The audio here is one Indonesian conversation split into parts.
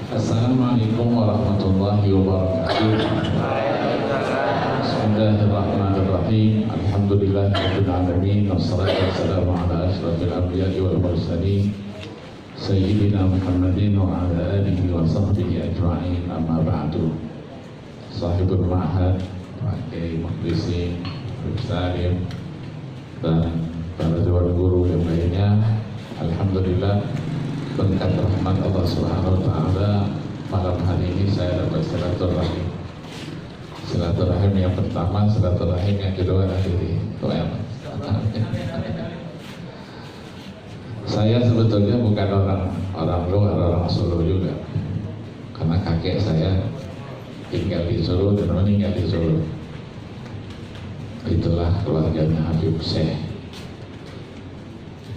Assalamualaikum warahmatullahi wabarakatuh. Bismillahirrahmanirrahim. Alhamdulillahirabbil alamin. Wassalatu wassalamu ala asyrofil anbiya'i wal mursalin sayyidina Muhammadin wa ala alihi wa sahbihi ajma'in. Amma ba'du. Sahibul ma'had, Pak Kiai Mukhlisin, Salim, dan para dewan guru yang lainnya, alhamdulillah berkat rahmat Allah Subhanahu wa taala malam hari ini saya dapat silaturahim. Silaturahim yang pertama, silaturahim yang kedua akhiri. Saya sebetulnya bukan orang luar, orang Solo juga. Karena kakek saya tinggal di Solo dan meninggal di Solo. Itulah keluarganya Habib Syekh.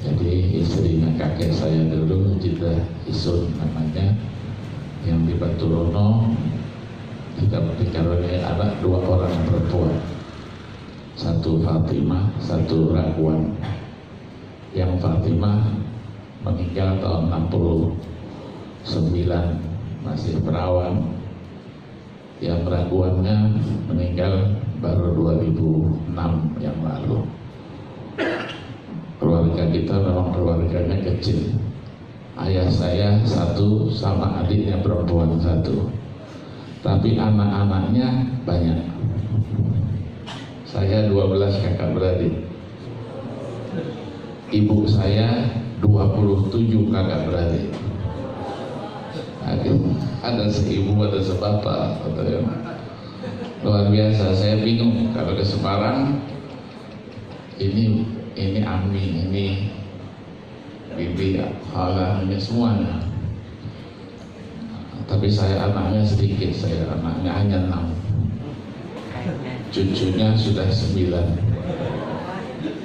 Jadi istrinya kakek saya dulu, Jidah Isun namanya, yang di Baturono, kita dikaruniai anak 2 orang perempuan, satu Fatimah, satu Raguan. Yang Fatimah meninggal tahun 69, masih perawan. Yang Raguannya meninggal baru 2006 yang lalu. Keluarga kita memang keluarganya kecil. Ayah saya 1 sama adiknya perempuan 1, tapi anak-anaknya banyak. Saya 12 kakak beradik. Ibu saya 27 kakak beradik. Ada seibu, ada sebapak. Luar biasa. Saya bingung kalau ke Semarang ini Ami, ini Bibi, Hala, ini semuanya. Tapi saya anaknya sedikit, saya anaknya hanya 6. Cucunya sudah 9.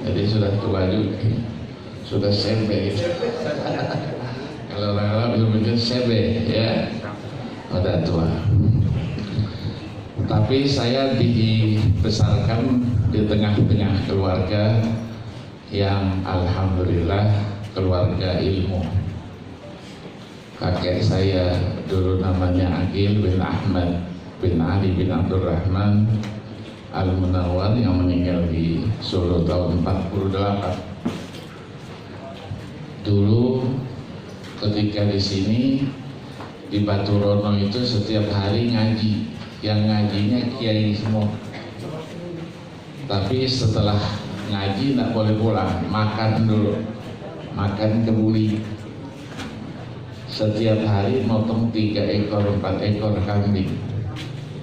Jadi sudah tua juga, sudah sebe. Kalau orang-orang belum bikin sebe, ya, udah tua. Tapi saya dibesarkan di tengah-tengah keluarga yang alhamdulillah keluarga ilmu. Kakek saya dulu namanya Agil bin Ahmad bin Ali bin Abdurrahman Al-Munawwar yang meninggal di Solo tahun 48. Dulu ketika di sini di Baturono itu setiap hari ngaji, yang ngajinya kiai semua. Tapi setelah ngaji tidak boleh pulang, makan dulu, makan kebuli. Setiap hari motong 3 ekor 4 ekor kambing.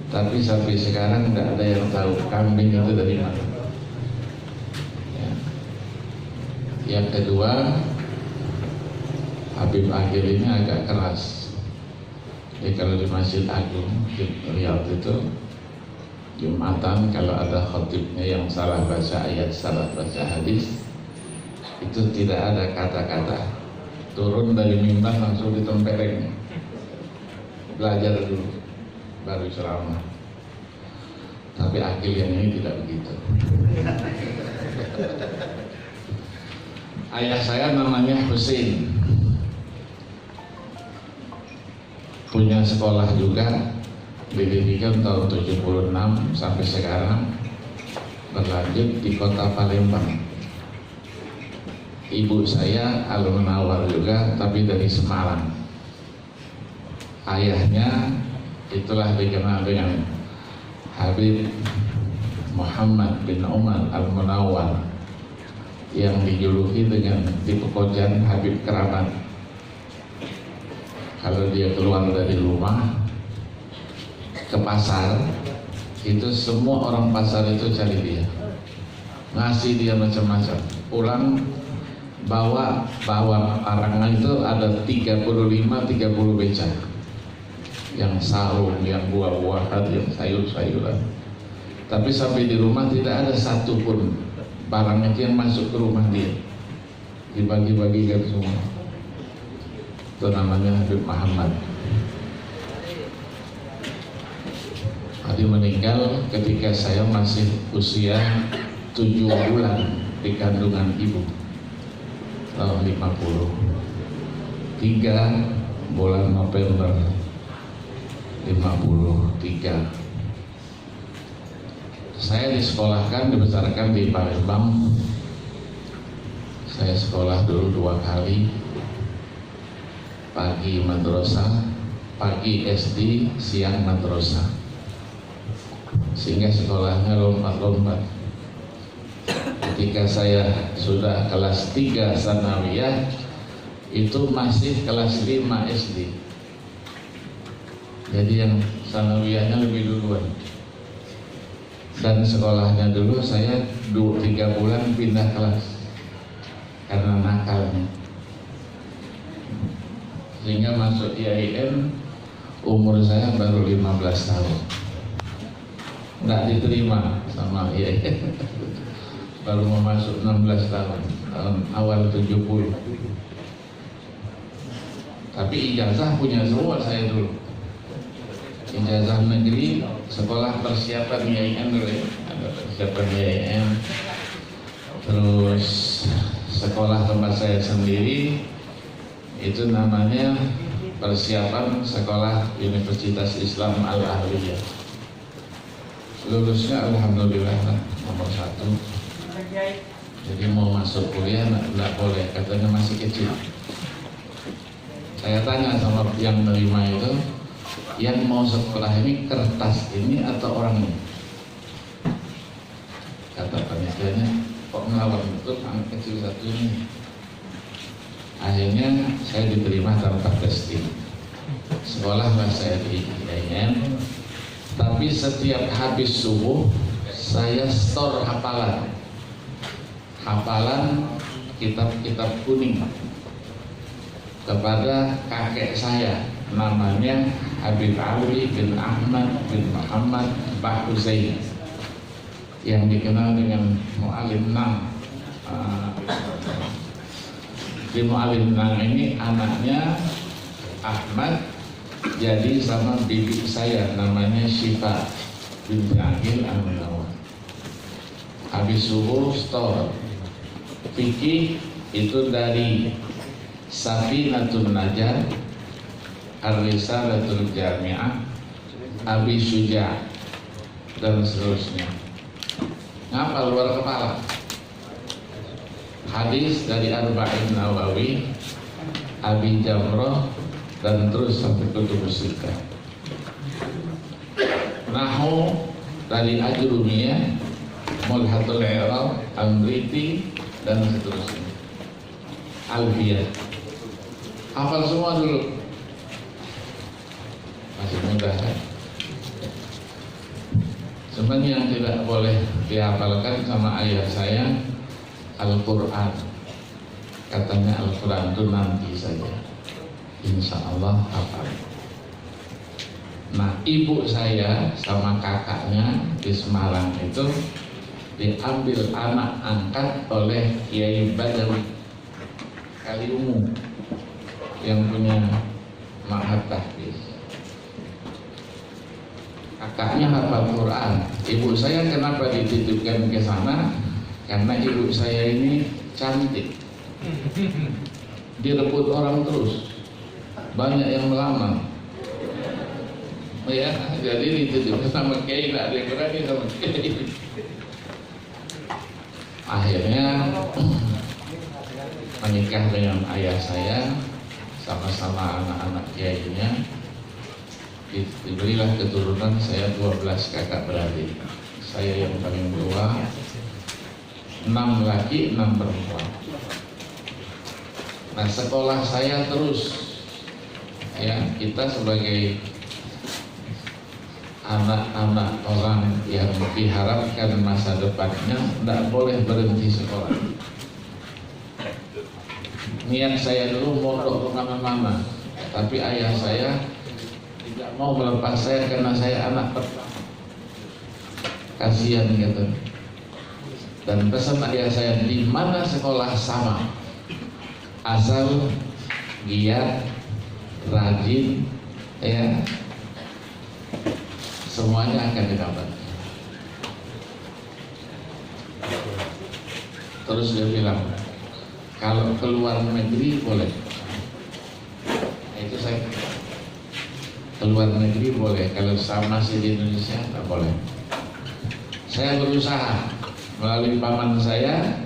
Tapi sampai sekarang tidak ada yang tahu kambing itu dari mana. Ya. Yang kedua, Habib Agil ini agak keras. Jadi kalau di Masjid Agung di Riyadh itu Jumatan, kalau ada khotibnya yang salah baca ayat, salah baca hadis, itu tidak ada kata-kata, turun dari mimbar langsung ditempeleng. Belajar dulu baru ceramah. Tapi Akil yang ini tidak begitu. Ayah saya namanya Husin, punya sekolah juga, didirikan tahun 76 sampai sekarang, berlanjut di kota Palembang. Ibu saya Al-Munawwar juga, tapi dari Semarang. Ayahnya itulah dikenal dengan Habib Muhammad bin Umar Al-Munawwar, yang dijuluki dengan di Pekojan Habib Keramat. Kalau dia keluar dari rumah ke pasar, itu semua orang pasar itu cari dia, ngasih dia macam-macam. Pulang bawa arangan itu ada 35-30 beca, yang sarung, yang buah-buahan, yang sayur-sayuran. Tapi sampai di rumah tidak ada satupun barang itu yang masuk ke rumah dia, dibagi-bagikan semua. Itu namanya Habib Muhammad. Dia meninggal ketika saya masih usia 7 bulan di kandungan ibu, tahun 50. 3 bulan November Saya disekolahkan, dibesarkan di Palembang. Saya sekolah dulu 2 kali, pagi madrasah, pagi SD, siang madrasah, sehingga sekolahnya lompat-lompat. Ketika saya sudah kelas 3 sanawiyah, itu masih kelas 5 SD. Jadi yang sanawiyahnya lebih duluan. Dan sekolahnya dulu saya 3 bulan pindah kelas karena nakalnya, sehingga masuk IAIN umur saya baru 15 tahun. Nggak diterima sama IAIN. Baru mau masuk 16 tahun awal 70. Tapi ijazah punya semua saya dulu. Ijazah negeri, sekolah persiapan IAIN dulu ya. Ada persiapan IAIN. Terus sekolah tempat saya sendiri itu namanya persiapan sekolah Universitas Islam Al-Ahliyah. Lulusnya alhamdulillah nomor 1. Jadi mau masuk kuliah nggak boleh, katanya masih kecil. Saya tanya sama yang menerima itu, yang mau sekolah ini kertas ini atau orangnya? Kata panitianya, kok ngelawan betul anak kecil satu ini. Akhirnya saya diterima tanpa testing. Sekolahlah saya di IAIN. Tapi setiap habis subuh saya store hafalan kitab-kitab kuning kepada kakek saya, namanya Habib Ali bin Ahmad bin Muhammad Bahuzain, yang dikenal dengan Mu'alim Nang. Di Mu'alim Nang ini anaknya Ahmad jadi sama bibi saya, namanya Syifa bin Aqil Al-Munawwar. Habis subuh store fikih itu dari Safinatun Najjar, Ar-Risalatul Jami'ah, Abi Syuja' dan seterusnya. Ngapal luar kepala. Hadis dari Arba'in Nawawi, Abi Jamroh, dan terus sampai Kutubus Sittah. Nahu dari Ajrumiyah, Mulhatul I'rab, Amriti, dan seterusnya. Alfiyah. Hafal semua dulu. Masih mudah kan? Cuman yang tidak boleh dihafalkan sama ayah saya Al-Quran. Katanya Al-Quran itu nanti saja, insya Allah hafal. Nah, ibu saya sama kakaknya di Semarang itu diambil anak angkat oleh Kiai Badawi Kaliungu yang punya ma'had tahfiz. Kakaknya hafal Quran. Ibu saya kenapa dititipkan ke sana? Karena ibu saya ini cantik, direbut orang terus, banyak yang melamar. Ya, jadi dititipkan sama Kiai, nggak ada yang berani sama Kiai. Akhirnya menikah dengan ayah saya, sama-sama anak-anak kiainya. Diberilah keturunan, saya 12 kakak beradik. Saya yang paling tua, 6 laki, 6 perempuan. Nah, sekolah saya terus, ya, kita sebagai anak-anak orang yang diharapkan masa depannya tidak boleh berhenti sekolah. Niat saya dulu mondok kemana-mana, tapi ayah saya tidak mau melepas saya karena saya anak pertama. Kasihan gitu. Dan pesan ayah saya, di mana sekolah sama, asal giat, rajin, ya, semuanya akan didapat. Terus dia bilang, kalau keluar negeri boleh. Nah, itu saya Keluar negeri boleh, kalau masih di Indonesia tak boleh. Saya berusaha melalui paman saya,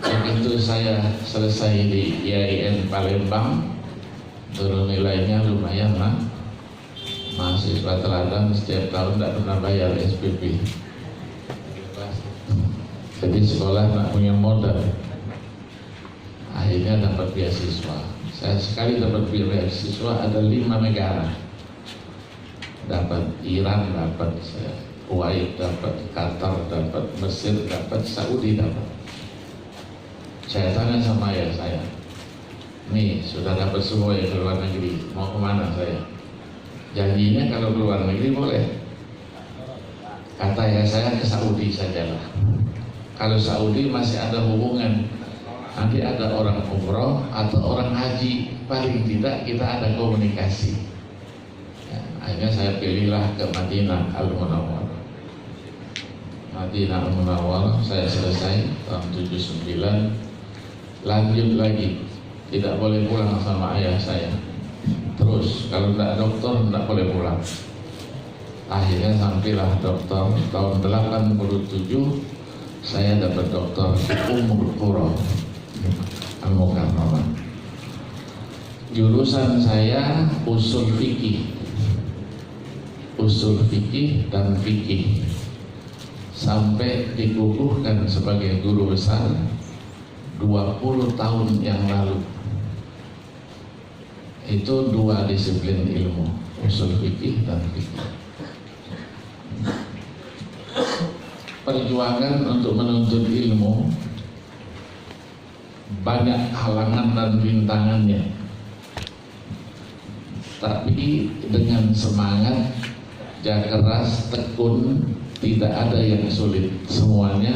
begitu saya selesai di IAIN Palembang, turun nilainya lumayan lah. Mahasiswa teladan setiap tahun tidak pernah bayar SPP. Jadi sekolah tak punya modal. Akhirnya dapat beasiswa. Saya sekali dapat beasiswa ada 5 negara. Dapat Iran, dapat Kuwait, dapat Qatar, dapat Mesir, dapat Saudi, dapat. Saya tanya sama ayah saya, nih sudah dapat semua ya ke luar negeri, mau kemana saya? Janjinya kalau keluar negeri boleh. Kata ayah saya ke Saudi sajalah. Kalau Saudi masih ada hubungan, nanti ada orang umroh atau orang haji, paling tidak kita ada komunikasi. Ya, akhirnya saya pilihlah ke Madinah Al-Munawwarah. Madinah Al-Munawwarah saya selesai tahun 79, lanjut lagi, tidak boleh pulang sama ayah saya. Terus kalau tidak dokter tidak boleh pulang. Akhirnya sampailah dokter tahun 87. Saya dapat doktor Ummul Qura Al-Mukarramah. Jurusan saya usul fikih dan fikih, sampai dikukuhkan sebagai guru besar 20 tahun yang lalu. Itu 2 disiplin ilmu, usul fikih dan fikih. Perjuangan untuk menuntut ilmu banyak halangan dan rintangannya, tapi dengan semangat, kerja keras, tekun, tidak ada yang sulit, semuanya.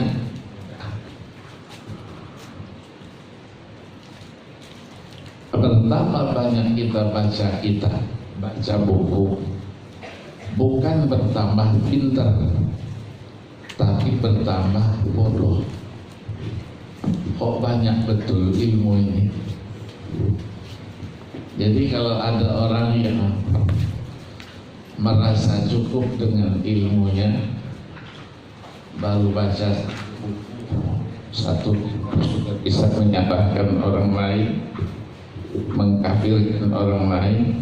Pertama banyak kita baca buku, bukan bertambah pintar, tapi bertambah bodoh. Kok banyak betul ilmu ini. Jadi kalau ada orang yang merasa cukup dengan ilmunya, baru baca satu sudah bisa menyalahkan orang lain, mengkafirkan orang lain,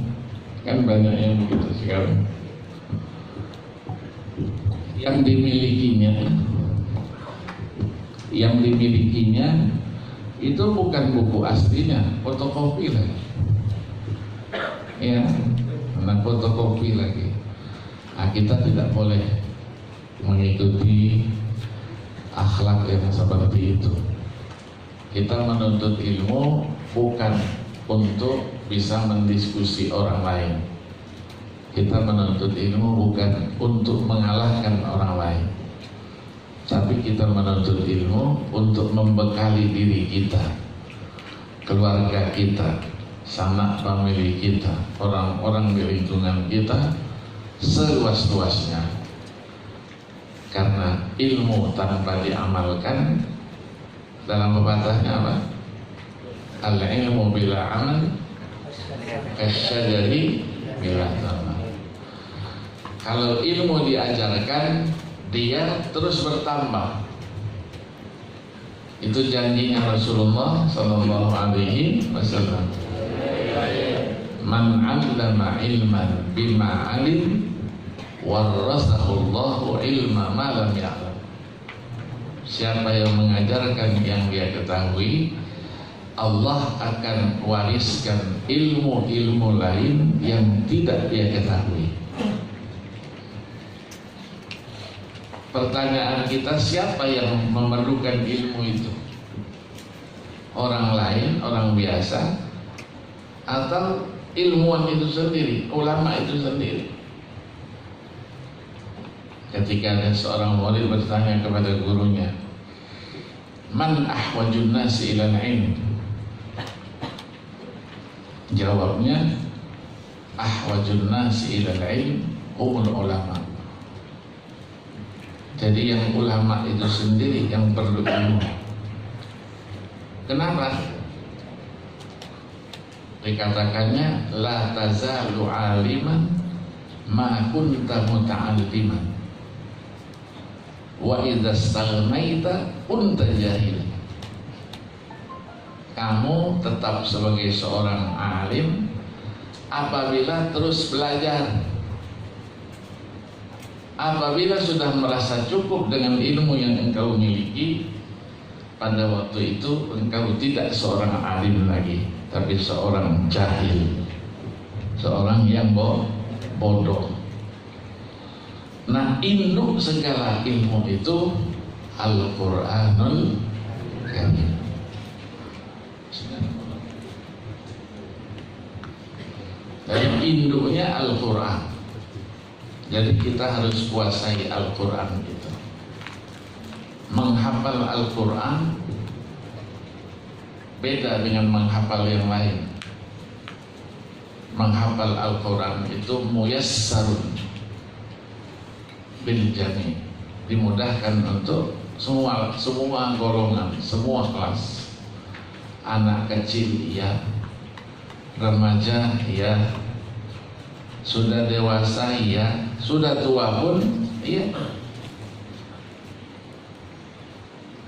kan banyak yang begitu sekarang. Yang dimilikinya itu bukan buku aslinya, fotokopi lagi. Ya, fotokopi lagi. Nah, kita tidak boleh mengikuti akhlak yang seperti itu. Kita menuntut ilmu bukan untuk bisa mendiskusi orang lain. Kita menuntut ilmu bukan untuk mengalahkan orang lain, tapi kita menuntut ilmu untuk membekali diri kita, keluarga kita, sanak famili kita, orang-orang di lingkungan kita seluas-luasnya. Karena ilmu tanpa diamalkan, dalam pepatahnya apa? Al-ilmu bila amal kasyajari bila tamal. Kalau ilmu diajarkan, dia terus bertambah. Itu janjinya Rasulullah Sallallahu Alaihi Wasallam. Man 'allama ilman bima 'alim warasahullahu ilma ma lam ya'lam. Siapa yang mengajarkan yang dia ketahui, Allah akan wariskan ilmu-ilmu lain yang tidak dia ketahui. Pertanyaan kita, siapa yang memerlukan ilmu itu? Orang lain, orang biasa, atau ilmuwan itu sendiri, ulama itu sendiri? Ketika ada seorang murid bertanya kepada gurunya, man ahwajun nasi ilal ilm? Jawabnya, ahwajun nasi ilal ilm humul ulama. Jadi yang ulama itu sendiri yang perlu ilmu. Kenapa? Dikatakannya la tazalu aliman ma kunta muta'alliman wa idza staghnaita kunta jahilan. Kamu tetap sebagai seorang alim apabila terus belajar. Apabila sudah merasa cukup dengan ilmu yang engkau miliki, pada waktu itu engkau tidak seorang alim lagi, tapi seorang jahil, seorang yang bodoh. Nah, induk segala ilmu itu Al-Quranul Karim. Dari induknya Al-Quran. Jadi kita harus kuasai Al-Quran itu. Menghafal Al-Quran beda dengan menghafal yang lain. Menghafal Al-Quran itu muyassarun bil jami', dimudahkan untuk semua golongan, semua kelas. Anak kecil ya, remaja ya, sudah dewasa ya, sudah tua pun iya.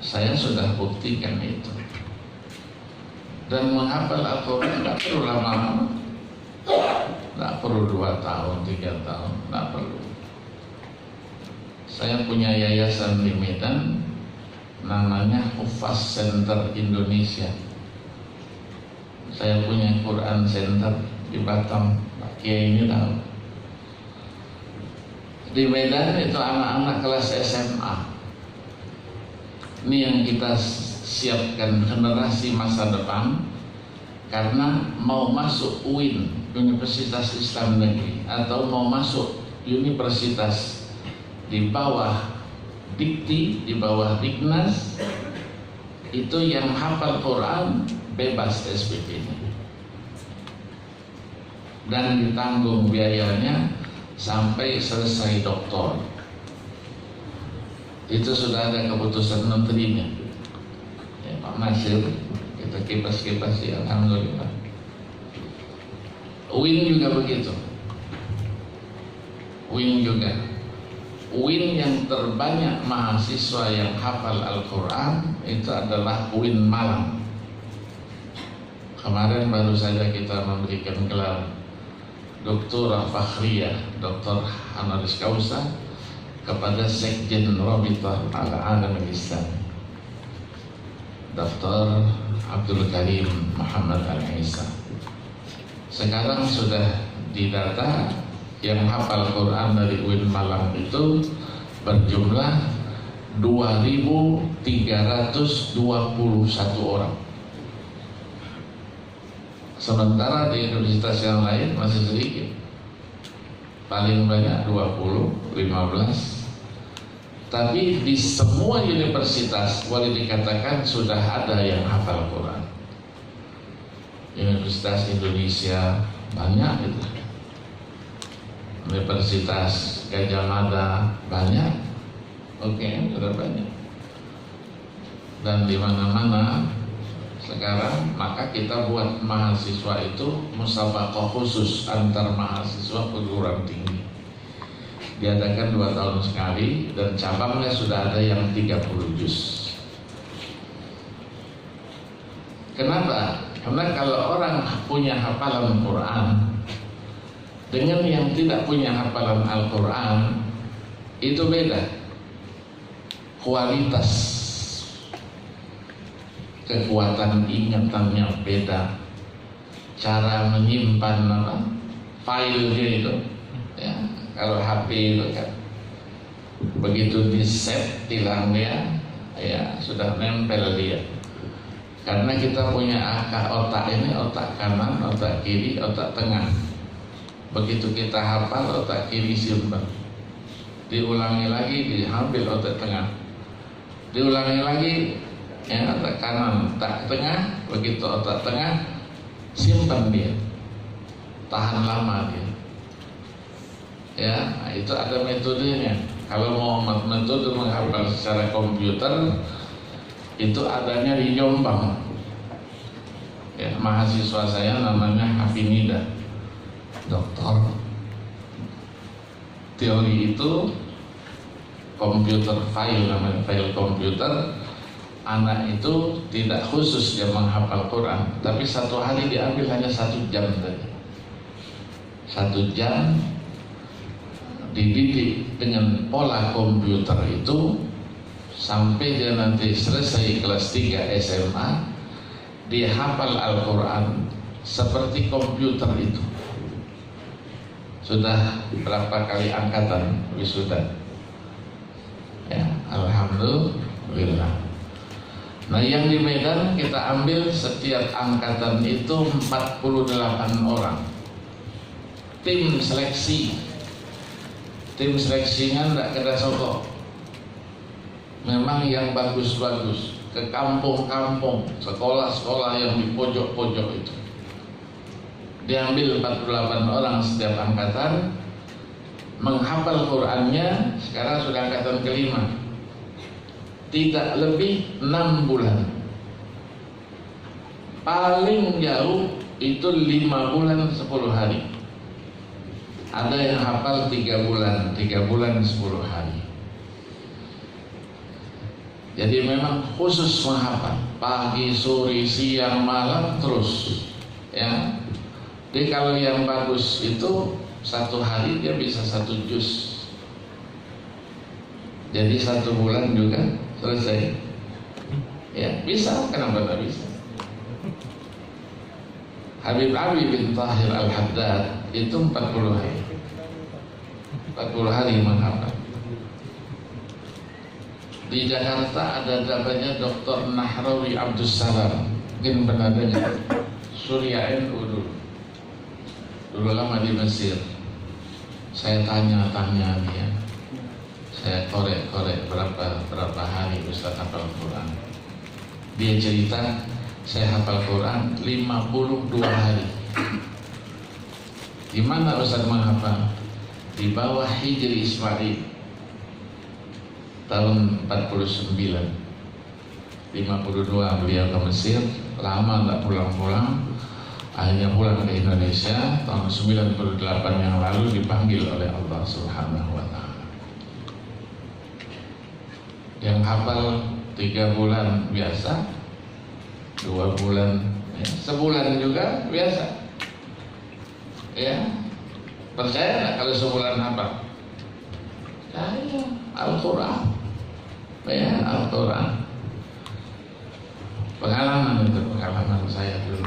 Saya sudah buktikan itu. Dan menghafal Al-Quran tidak perlu lama-lama, tidak perlu 2 tahun, 3 tahun, tidak perlu. Saya punya yayasan di Medan, namanya Hufaz Center Indonesia. Saya punya Quran Center di Batam, Pak Kiai ini tahu. Di Medan itu anak-anak kelas SMA. Ini yang kita siapkan generasi masa depan, karena mau masuk UIN, Universitas Islam Negeri, atau mau masuk universitas di bawah Dikti, di bawah Dignas, itu yang hafal Quran bebas SPP-nya dan ditanggung biayanya sampai selesai doktor. Itu sudah ada keputusan menterinya ya, Pak Nasir. Kita kipas-kipas ya, alhamdulillah. UIN juga begitu. UIN juga. UIN yang terbanyak mahasiswa yang hafal Al-Quran itu adalah UIN Malang. Kemarin baru saja kita memberikan gelar Doktor Fakhriyah, Doktor Honoris Causa kepada Sekjen Rabithah Al-Alam Islam, Dr. Abdul Karim Muhammad Al-Isa. Sekarang sudah didata yang hafal Quran dari UIN Malang itu berjumlah 2.321 orang. Sementara di universitas yang lain masih sedikit, paling banyak 20, 15. Tapi di semua universitas boleh dikatakan sudah ada yang hafal Quran. Universitas Indonesia banyak itu, Universitas Gajah Mada banyak, sudah banyak. Dan di mana-mana sekarang, maka kita buat mahasiswa itu musabaqah khusus antar mahasiswa perguruan tinggi. Diadakan 2 tahun sekali dan cabangnya sudah ada yang 30 juz. Kenapa? Karena kalau orang punya hafalan Quran dengan yang tidak punya hafalan Al-Quran itu beda kualitas, kekuatan ingatannya beda, cara menyimpan filenya itu ya. Kalau HP itu kan begitu di set tilang dia ya sudah nempel dia. Karena kita punya otak ini, otak kanan, otak kiri, otak tengah. Begitu kita hafal, otak kiri simpan, diulangi lagi, diambil otak tengah, diulangi lagi ya, otak kanan, otak tengah. Begitu otak tengah simpan dia, tahan lama dia ya. Itu ada metodenya. Kalau mau metode menghafal secara komputer, itu adanya di Jombang. ya, mahasiswa saya namanya Hafinida, doktor. Teori itu komputer file, namanya file komputer. Anak itu tidak khusus dia menghafal Quran, tapi satu hari diambil hanya 1 jam tadi. 1 jam dididik dengan pola komputer itu sampai dia nanti selesai kelas 3 SMA, dia hafal Al-Quran seperti komputer itu. Sudah berapa kali angkatan wisuda? Ya, alhamdulillah. Nah, yang di Medan kita ambil setiap angkatan itu 48 orang. Tim seleksi. Tim seleksinya tidak kena sokok. Memang yang bagus-bagus, ke kampung-kampung, sekolah-sekolah yang di pojok-pojok itu. Diambil 48 orang setiap angkatan, menghafal Qur'annya, sekarang sudah angkatan kelima. Tidak lebih 6 bulan. Paling jauh itu 5 bulan 10 hari. Ada yang hafal 3 bulan 10 hari. Jadi memang khusus menghafal pagi, sore, siang, malam terus, ya. Jadi kalau yang bagus itu 1 hari dia bisa 1 juz. Jadi 1 bulan juga selesai. Ya bisa, kenapa tidak bisa? Habib Ali bin Tahir Al-Haddad itu 40 hari. 40 hari menghafal. Di Jakarta ada namanya Dr. Nahrawi Abdus Salam, mungkin pernah dengar. Surya NU dulu lama di Mesir. Saya tanya-tanya dia, saya korek-korek berapa hari Ustaz hafal Quran. Dia cerita, saya hafal Quran 52 hari. Di mana Ustaz menghafal? Di bawah Hijri Ismail tahun 49. 52 beliau ke Mesir, lama tidak pulang-pulang. Akhirnya pulang ke Indonesia tahun 98 yang lalu, dipanggil oleh Allah Subhanahu wa Ta'ala. Yang hafal 3 bulan biasa, 2 bulan, ya, sebulan juga biasa. Ya, percaya nggak kalau sebulan hafal? Ya, Al-Quran, ya, Al-Quran. Pengalaman itu, pengalaman saya dulu.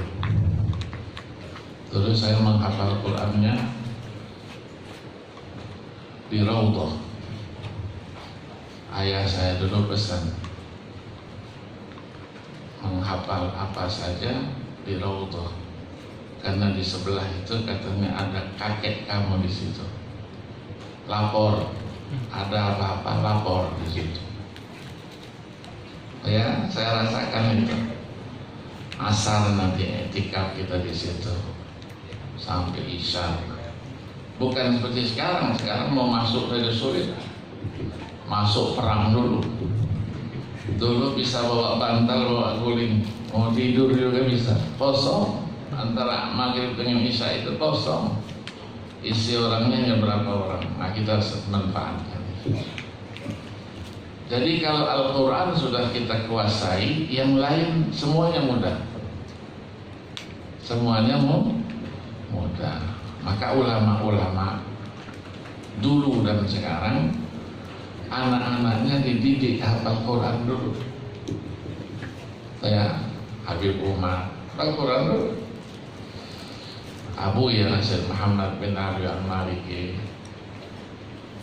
Dulu saya menghafal Qurannya di Raudhah. Ayah saya dulu pesan menghafal apa saja di Raudhah, karena di sebelah itu katanya ada kakek kamu di situ. Lapor, ada apa-apa lapor di situ. Ya, saya rasakan itu. Asar nanti etikaf kita di situ sampai isya. Bukan seperti sekarang. Sekarang mau masuk saja sulit. Masuk perang dulu. Dulu bisa bawa bantal, bawa guling. Mau tidur juga bisa. Kosong. Antara maghrib dengan isya itu kosong. Isi orangnya hanya berapa orang. Nah, kita harus manfaatkan. Jadi kalau Al-Quran sudah kita kuasai, yang lain semuanya mudah. Semuanya mudah. Maka ulama-ulama dulu dan sekarang, anak-anaknya dididik hafal Quran dulu. Saya Habib Umar hafal Quran dulu. Abu ya Syekh Muhammad bin Ali Al-Maliki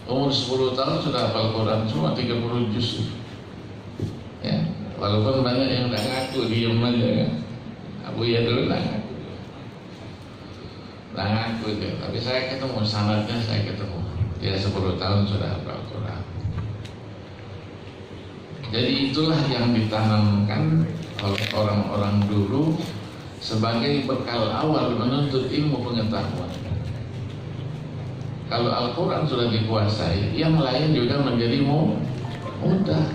umur 10 tahun sudah hafal Quran cuma 30 juz. Ya, walaupun banyak yang tak ngaku, diem aja kan. Abu ya dulu tak ngaku. Tak ngaku itu, tapi saya ketemu sanadnya, saya ketemu. Dia 10 tahun sudah hafal Quran. Jadi itulah yang ditanamkan oleh orang-orang dulu sebagai bekal awal menuntut ilmu pengetahuan. Kalau Al-Quran sudah dikuasai, yang lain juga menjadi mudah.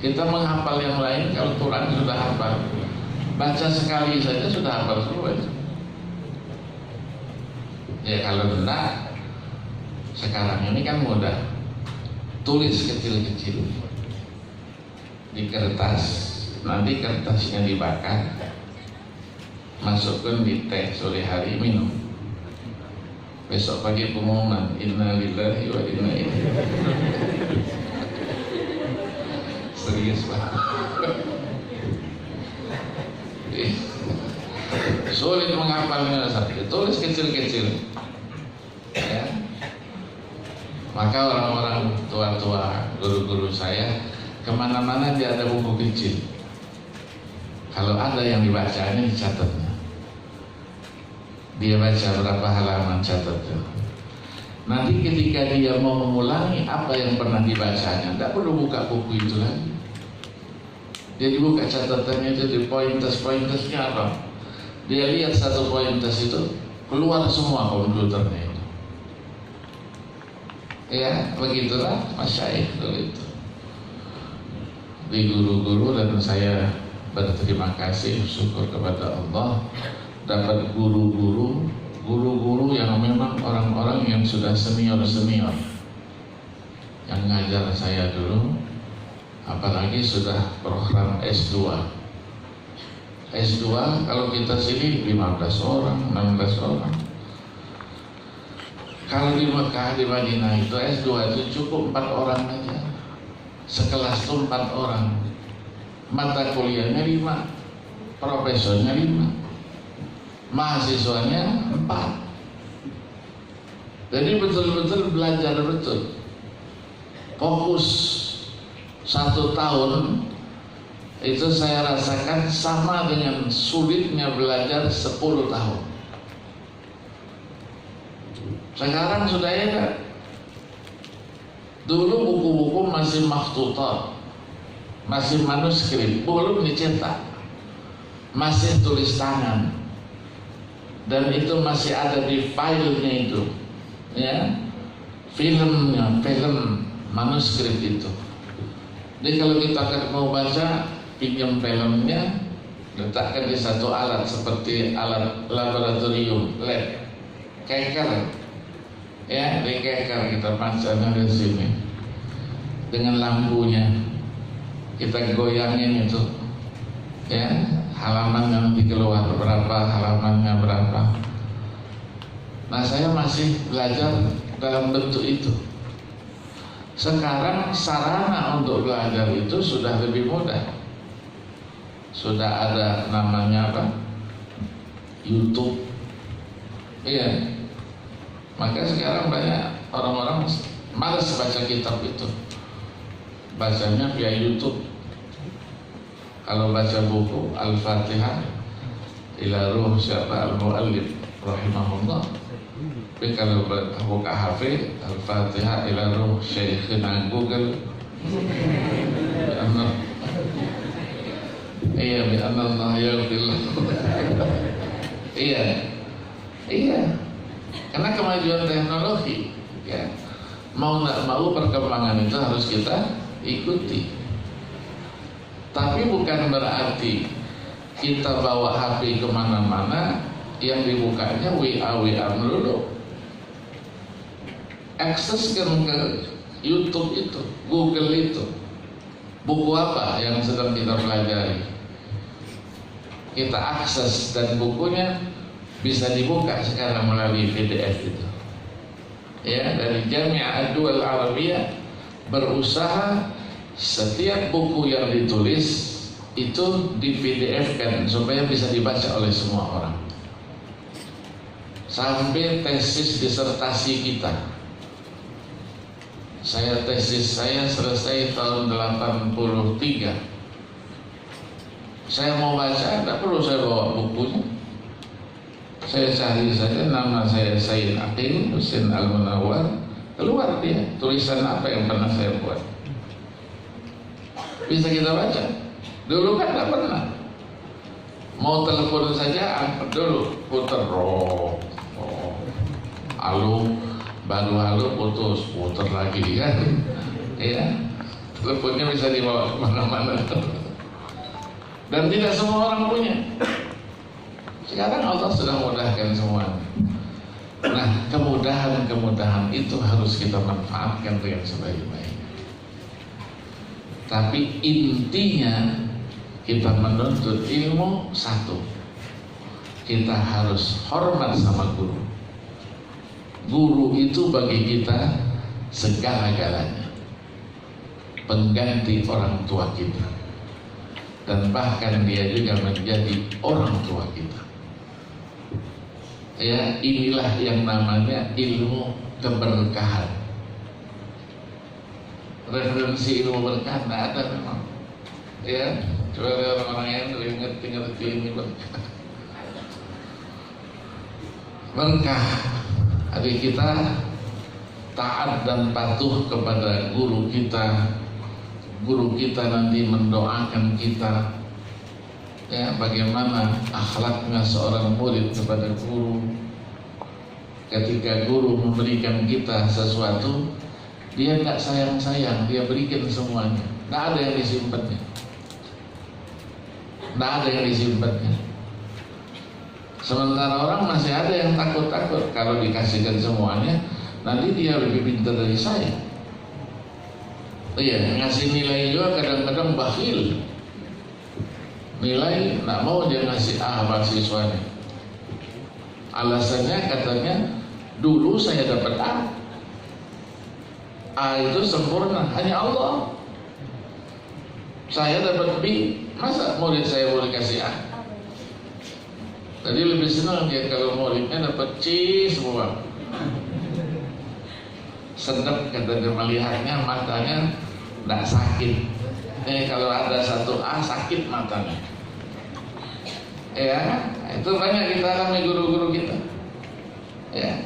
Kita menghafal yang lain, kalau Quran sudah hafal, Baca sekali saja sudah hafal semua itu. Ya kalau enggak, sekarang ini kan mudah, tulis kecil-kecil di kertas, nanti kertasnya dibakar, masukkan di teh sore hari, minum. Besok pagi pengumuman, innalillahi wa inna ilaihi. Serius banget. Sulit menghafalnya, tulis kecil-kecil. Ya. Maka orang-orang tua-tua, guru-guru saya, kemana-mana dia ada buku kecil. Kalau ada yang dibacanya, dicatatnya. Dia baca berapa halaman, catatnya. Nanti ketika dia mau mengulangi apa yang pernah dibacanya, tidak perlu buka buku itu lagi. Dia dibuka catatannya itu, di pointers-pointersnya apa. Dia lihat satu pointers itu, keluar semua komputernya itu. Ya, begitulah masyaikh itu. Di guru-guru, dan saya berterima kasih, syukur kepada Allah dapat guru-guru yang memang orang-orang yang sudah senior-senior yang ngajar saya dulu, apalagi sudah program S2. S2 kalau kita sini 15 orang, 16 orang. Kalau di Mekah, di Madinah itu S2 itu cukup 4 orang aja. Sekelas itu 4 orang. Mata kuliahnya 5, profesornya 5, mahasiswanya 4. Jadi betul-betul belajar betul. Fokus 1 tahun itu saya rasakan sama dengan sulitnya belajar 10 tahun. Sekarang sudah ada. Dulu buku-buku masih makhtutat, masih manuskrip, belum dicetak, masih tulis tangan, dan itu masih ada di filenya itu, ya, filmnya, film manuskrip itu. Jadi kalau kita mau baca, pinjam filmnya, letakkan di satu alat seperti alat laboratorium, lab, keker, ya, di keker kita bacanya di sini dengan lampunya, kita goyangin itu, ya, halaman yang dikeluar berapa, halamannya berapa. Nah, saya masih belajar dalam bentuk itu. Sekarang sarana untuk belajar itu sudah lebih mudah. Sudah ada namanya apa? YouTube. Iya. Maka sekarang banyak orang-orang malas baca kitab itu. Bacanya via YouTube. Kalau baca buku Al-Fatihah ila ruh siapa al-muallif rahimahullah. Tapi kalau buka HP Al-Fatihah ila ruh Syekhina Google. Iya, bi anna Allah yaghfir. Iya. Iya. Karena kemajuan teknologi, ya. Mau nggak mau perkembangan itu harus kita ikuti. Tapi bukan berarti kita bawa HP kemana-mana yang dibukanya WA melulu. Akseskan ke YouTube itu, Google itu, buku apa yang sedang kita pelajari, kita akses, dan bukunya bisa dibuka sekarang melalui PDF itu. Ya, dari Jami'ah Ad-Dual Arabiyah berusaha setiap buku yang ditulis itu di PDF-kan supaya bisa dibaca oleh semua orang. Sampai tesis disertasi kita, tesis saya selesai tahun 83. Saya mau baca, tidak perlu saya bawa bukunya. Saya cari saja nama saya Sayyid Aqil Husain Al-Munawwar, keluar dia tulisan apa yang pernah saya buat. Bisa kita baca. Dulu kan tidak pernah. Mau telepon saja, angkat dulu, putar halo, baru halo, putus, putar lagi kan. Ya, teleponnya bisa dibawa kemana-mana. Dan tidak semua orang punya. Sekarang Allah sudah mudahkan semua. Nah, kemudahan-kemudahan itu harus kita manfaatkan dengan sebaik-baiknya. Tapi intinya kita menuntut ilmu satu, kita harus hormat sama guru. Guru itu bagi kita segala-galanya, pengganti orang tua kita, dan bahkan dia juga menjadi orang tua kita. Ya, inilah yang namanya ilmu keberkahan. Referensi ilmu berkah tidak ada memang. Ya, coba orang-orang yang ngerti ini berkah. Berkah, adik kita taat dan patuh kepada guru kita. Guru kita nanti mendoakan kita. Ya, bagaimana akhlaknya seorang murid kepada guru. Ketika guru memberikan kita sesuatu, dia nggak sayang-sayang, dia berikan semuanya. Nggak ada yang disimpannya. Nggak ada yang disimpannya. Sementara orang masih ada yang takut-takut kalau dikasihkan semuanya, nanti dia lebih pintar dari saya. Iya, ngasih nilai juga kadang-kadang bakhil. Nilai nggak mau dia ngasih A mahasiswanya. Alasannya katanya dulu saya dapat A. A itu sempurna, hanya Allah. Saya dapat B, masa murid saya boleh kasih A? Tadi lebih senang dia kalau muridnya dapat C semua. Sedap kata dia melihatnya, matanya tidak sakit. Kalau ada satu A sakit matanya. Ya, itu banyak kita alami guru-guru kita. Ya.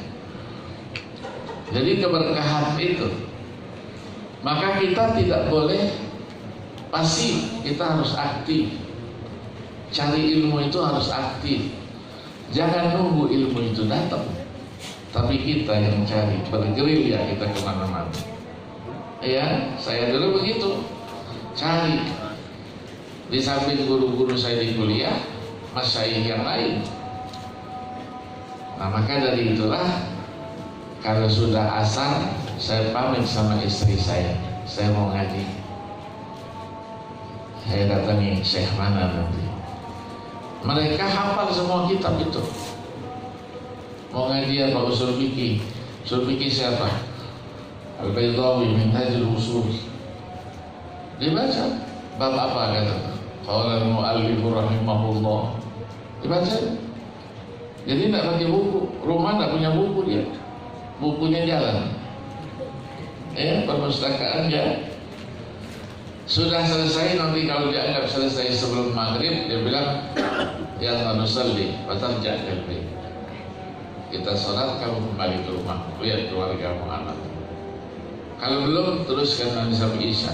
Jadi keberkahan itu. Maka kita tidak boleh pasif, kita harus aktif. Cari ilmu itu harus aktif. Jangan nunggu ilmu itu datang, tapi kita yang cari, bergerilya kita kemana-mana. Ya, saya dulu begitu. Cari di samping guru-guru saya di kuliah, masyayikh yang lain. Nah, maka dari itulah kalau sudah asar, saya pamit sama istri saya mau ngaji. Saya datangi syekh mana nanti. Mereka hafal semua kitab itu. Mau ngaji apa usul fikih? Usul fikih siapa? Al-Baydawi Minhajul Usul. Dibaca bab apa kata? Qala al-mu'allif rahimahullah. Dibaca. Jadi tidak pakai buku. Rumah tidak punya buku dia. Bukunya jalan. Perpustakaan ya. Sudah selesai, nanti kalau dianggap selesai sebelum maghrib, dia bilang ya nusalli fatarja' al-bayt. Kita sholat, kamu kembali ke rumah, lihat keluargamu, anak. Kalau belum, teruskan nanti sampai isya.